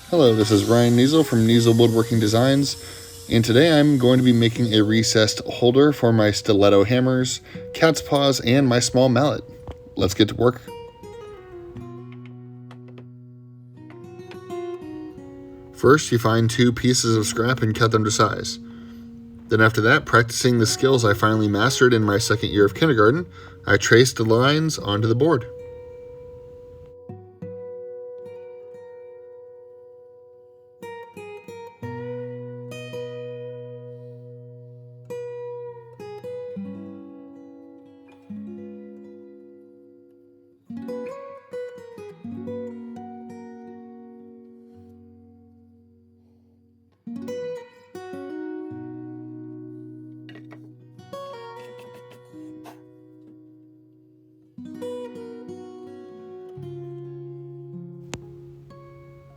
Hello, this is Ryan Kneezel from Kneezel Woodworking Designs, and today I'm going to be making a recessed holder for my stiletto hammers, cat's paws, and my small mallet. Let's get to work. First, you find 2 pieces of scrap and cut them to size. Then after that, practicing the skills I finally mastered in my second year of kindergarten, I traced the lines onto the board.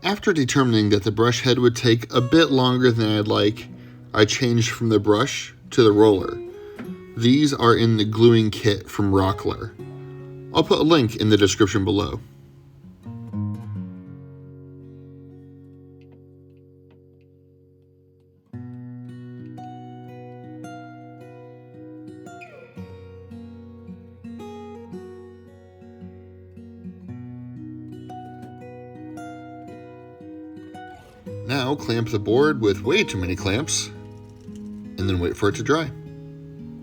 After determining that the brush head would take a bit longer than I'd like, I changed from the brush to the roller. These are in the gluing kit from Rockler. I'll put a link in the description below. Now clamp the board with way too many clamps, and then wait for it to dry.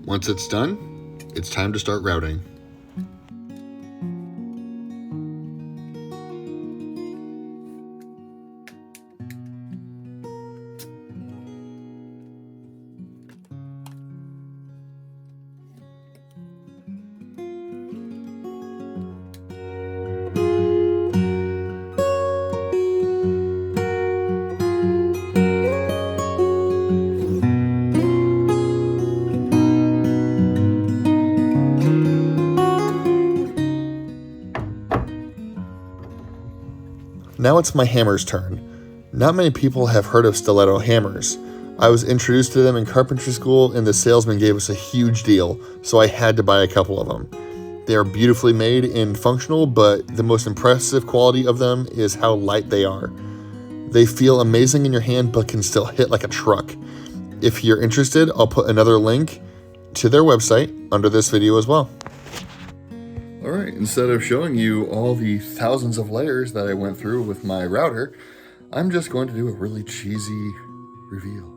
Once it's done, it's time to start routing. Now it's my hammer's turn. Not many people have heard of stiletto hammers. I was introduced to them in carpentry school and the salesman gave us a huge deal, so I had to buy a couple of them. They are beautifully made and functional, but the most impressive quality of them is how light they are. They feel amazing in your hand but can still hit like a truck. If you're interested, I'll put another link to their website under this video as well. Alright, instead of showing you all the thousands of layers that I went through with my router, I'm just going to do a really cheesy reveal.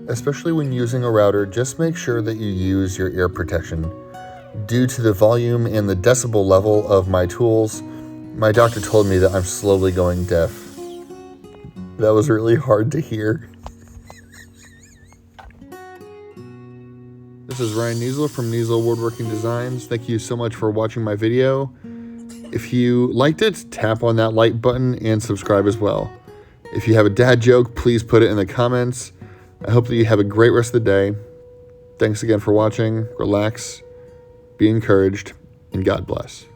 Especially when using a router, just make sure that you use your ear protection. Due to the volume and the decibel level of my tools, my doctor told me that I'm slowly going deaf. That was really hard to hear. This is Ryan Kneezel from Kneezel Woodworking Designs. Thank you so much for watching my video. If you liked it, tap on that like button and subscribe as well. If you have a dad joke, please put it in the comments. I hope that you have a great rest of the day. Thanks again for watching. Relax, be encouraged, and God bless.